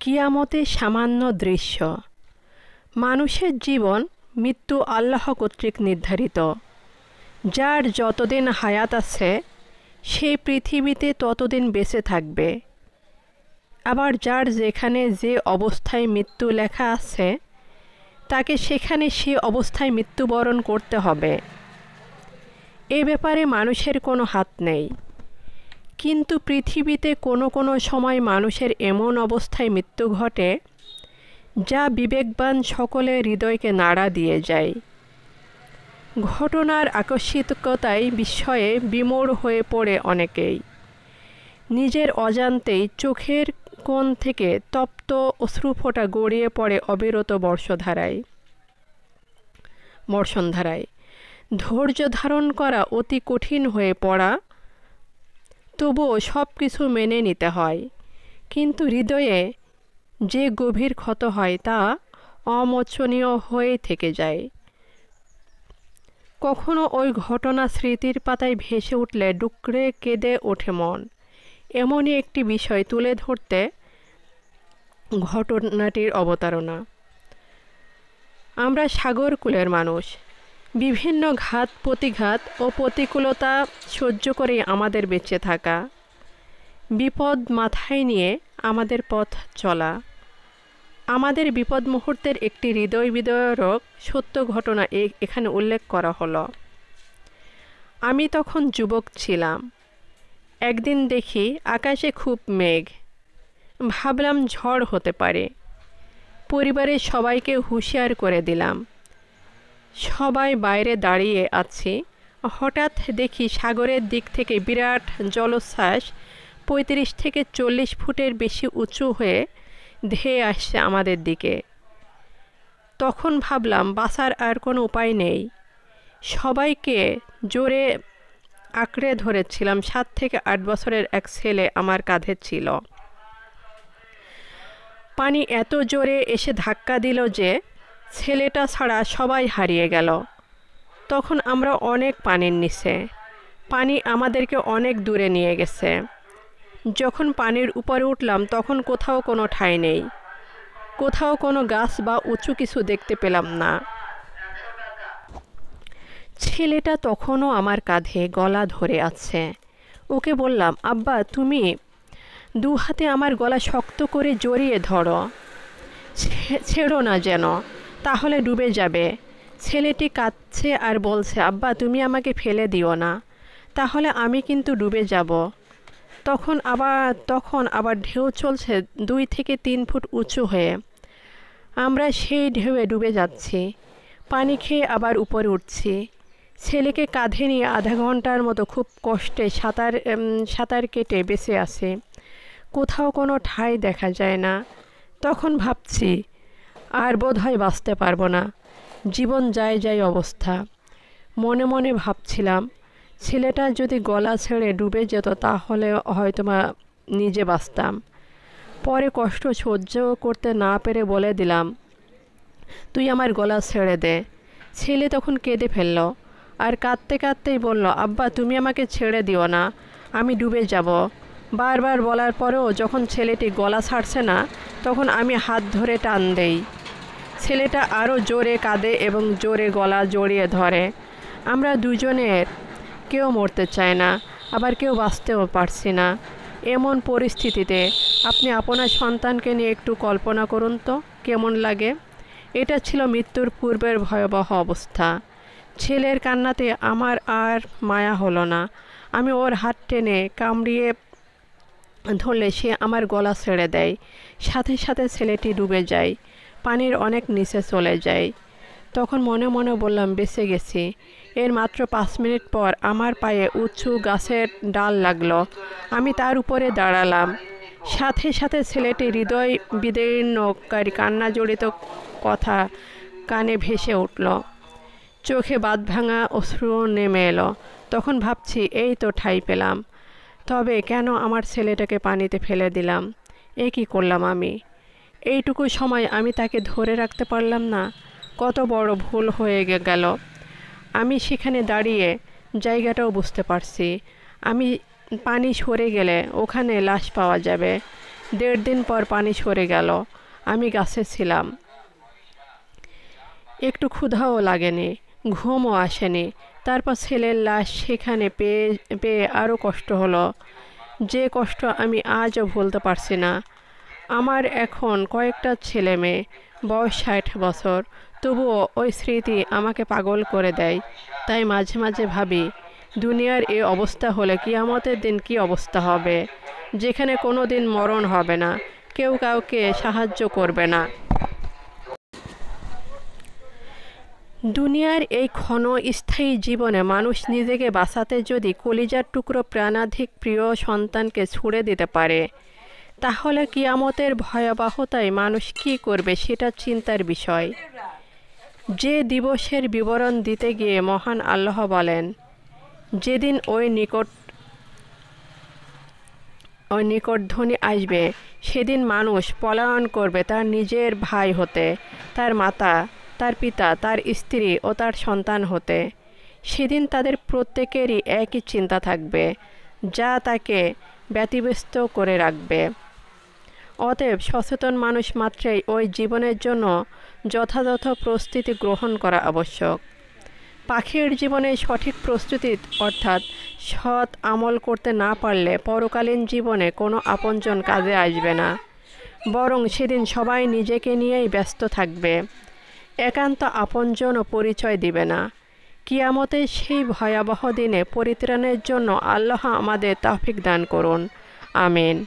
কিয়ামতের সামান্য দৃশ্য। মানুষের জীবন মৃত্যু আল্লাহ কর্তৃক নির্ধারিত। যার যতদিন হায়াত আছে সে পৃথিবীতে ততদিন বেঁচে থাকবে। আবার যার যেখানে যে অবস্থায় মৃত্যু লেখা আছে তাকে সেখানে সে অবস্থায় মৃত্যুবরণ করতে হবে। এ ব্যাপারে মানুষের কোনো হাত নেই। কিন্তু পৃথিবীতে কোনো কোনো সময় মানুষের এমন অবস্থায় মৃত্যু ঘটে যা বিবেকবান সকলের হৃদয়কে নাড়া দিয়ে যায়। ঘটনার আকস্মিকতায় বিস্ময়ে বিমূঢ় হয়ে পড়ে অনেকেই। নিজের অজান্তেই চোখের কোণ থেকে তপ্ত অশ্রুফোঁটা গড়িয়ে পড়ে অবিরত বর্ষণধারায়। ধৈর্য ধারণ করা অতি কঠিন হয়ে পড়া, তবুও সব কিছু মেনে নিতে হয়। কিন্তু হৃদয়ে যে গভীর ক্ষত হয় তা অমোচনীয় হয়ে থেকে যায়। কখনো ওই ঘটনা স্মৃতির পাতায় ভেসে উঠলে ডুকরে কেঁদে ওঠে মন। এমনই একটি বিষয় তুলে ধরতে ঘটনাটির অবতারণা। আমরা সাগরকূলের মানুষ। বিভিন্ন ঘাত প্রতিঘাত ও প্রতিকূলতা সহ্য করে আমাদের বেঁচে থাকা, বিপদ মাথায় নিয়ে আমাদের পথ চলা। আমাদের বিপদ মুহূর্তের একটি হৃদয় বিদারক সত্য ঘটনা এখানে উল্লেখ করা হলো। আমি তখন যুবক ছিলাম। একদিন দেখি আকাশে খুব মেঘ। ভাবলাম ঝড় হতে পারে। পরিবারের সবাইকে হুঁশিয়ার করে দিলাম। সবাই বাইরে দাঁড়িয়ে আছি। হঠাৎ দেখি সাগরের দিক থেকে বিরাট জলোচ্ছ্বাস ৩৫ থেকে ৪০ ফুটের বেশি উঁচু হয়ে ধেয়ে আসছে আমাদের দিকে। তখন ভাবলাম বাঁচার আর কোনো উপায় নেই। সবাইকে জোরে আঁকড়ে ধরেছিলাম। ৭ থেকে ৮ বছরের এক ছেলে আমার কাঁধে ছিল। পানি এত জোরে এসে ধাক্কা দিল যে ছেলেটা ছাড়া সবাই হারিয়ে গেল। তখন আমরা অনেক পানির নিচে। পানি আমাদেরকে অনেক দূরে নিয়ে গেছে। যখন পানির উপরে উঠলাম তখন কোথাও কোনো ঠাঁই নেই। কোথাও কোনো গাছ বা উঁচু কিছু দেখতে পেলাম না। ছেলেটা তখনও আমার কাঁধে গলা ধরে আছে। ওকে বললাম, আব্বা তুমি 2 হাতে আমার গলা শক্ত করে জড়িয়ে ধরো, ছেড়ো না যেন, তাহলে ডুবে যাবে। ছেলেটি কাঁদছে আর বলছে, আব্বা তুমি আমাকে ফেলে দিও না, তাহলে আমি কিন্তু ডুবে যাব। তখন আবার ঢেউ চলছে 2 থেকে 3 ফুট উঁচু হয়ে। আমরা সেই ঢেউয়ে ডুবে যাচ্ছি। পানি খেয়ে আবার উপরে উঠছি। ছেলেকে কাঁধে নিয়ে আধা ঘন্টার মতো খুব কষ্টে সাঁতার কেটে বেঁচে আছি। কোথাও কোনো ঠাঁই দেখা যায় না। তখন ভাবছি আর বোধহয় বাঁচতে পারবো না। জীবন যায় অবস্থা। মনে মনে ভাবছিলাম ছেলেটা যদি গলা ছেড়ে ডুবে যেত তাহলে হয়তো নিজে বাঁচতাম। পরে কষ্ট সহ্য করতে না পেরে বলে দিলাম, তুই আমার গলা ছেড়ে দে। ছেলে তখন কেঁদে ফেলল আর কাঁদতে কাঁদতেই বলল, আব্বা তুমি আমাকে ছেড়ে দিও না, আমি ডুবে যাব। বারবার বলার পরেও যখন ছেলেটি গলা ছাড়ছে না তখন আমি হাত ধরে টান দেই। ছেলেটা আরও জোরে কাঁদে এবং জোরে গলা জড়িয়ে ধরে। আমরা দুজনের কেউ মরতে চায় না, আবার কেউ বাঁচতেও পারছি না। এমন পরিস্থিতিতে আপনি আপনার সন্তানকে নিয়ে একটু কল্পনা করুন তো কেমন লাগে। এটা ছিল মৃত্যুর পূর্বের ভয়াবহ অবস্থা। ছেলের কান্নাতে আমার আর মায়া হলো না। আমি ওর হাত টেনে কামড়িয়ে ধরলে সে আমার গলা ছেড়ে দেয়। সাথে সাথে ছেলেটি ডুবে যায়, পানির অনেক নিচে চলে যায়। তখন মনে মনে বললাম বেঁচে গেছি। এর মাত্র 5 মিনিট পর আমার পায়ে উঁচু গাছের ডাল লাগলো। আমি তার উপরে দাঁড়ালাম। সাথে সাথে ছেলেটির হৃদয় বিদীর্ণকারী কান্না জড়িত কথা কানে ভেসে উঠল। চোখে বাঁধ ভাঙা অশ্রু নেমে এলো। তখন ভাবছি এই তো ঠাঁই পেলাম। তবে কেন আমার ছেলেটাকে পানিতে ফেলে দিলাম? এ কী করলাম আমি? এইটুকু সময় আমি তাকে ধরে রাখতে পারলাম না। কত বড় ভুল হয়ে গেল। আমি সেখানে দাঁড়িয়ে জায়গাটাও বুঝতে পারছি। আমি পানি সরে গেলে ওখানে লাশ পাওয়া যাবে। 1.5 দিন পর পানি সরে গেল। আমি গাছে ছিলাম। একটু ক্ষুধাও লাগেনি, ঘুমও আসেনি। তারপর ছেলের লাশ সেখানে পেয়ে পেয়ে আরও কষ্ট হলো, যে কষ্ট আমি আজও ভুলতে পারছি না। আমার এখন কয়েকটা ছেলে মেয়ে, বয়স 60 বছর, তবুও ওই স্মৃতি আমাকে পাগল করে দেয়। তাই মাঝে মাঝে ভাবি, দুনিয়ার এই অবস্থা হলে কিয়ামতের দিন কী অবস্থা হবে, যেখানে কোনো দিন মরণ হবে না, কেউ কাউকে সাহায্য করবে না। দুনিয়ার এই ক্ষণস্থায়ী জীবনে মানুষ নিজেকে বাঁচাতে যদি কলিজার টুকরো প্রাণাধিক প্রিয় সন্তানকে ছুড়ে দিতে পারে, তাহলে কিয়ামতের ভয়াবহতায় মানুষ কী করবে সেটা চিন্তার বিষয়। যে দিবসের বিবরণ দিতে গিয়ে মহান আল্লাহ বলেন, যেদিন ওই নিকটধ্বনি আসবে, সেদিন মানুষ পলায়ন করবে তার নিজের ভাই হতে, তার মাতা, তার পিতা, তার স্ত্রী ও তার সন্তান হতে। সেদিন তাদের প্রত্যেকেরই একই চিন্তা থাকবে, যা তাকে ব্যতিব্যস্ত করে রাখবে। অতএব সচেতন মানুষ মাত্রই ওই জীবনের জন্য যথাযথ প্রস্তুতি গ্রহণ করা আবশ্যক। পাখির জীবনে সঠিক প্রস্তুতি অর্থাৎ সৎ আমল করতে না পারলে পরকালীন জীবনে কোনো আপনজন কাজে আসবে না, বরং সেদিন সবাই নিজেকে নিয়েই ব্যস্ত থাকবে, একান্ত আপনজনও পরিচয় দিবে না। কিয়ামতের সেই ভয়াবহ দিনে পরিত্রাণের জন্য আল্লাহ আমাদের তৌফিক দান করুন। আমিন।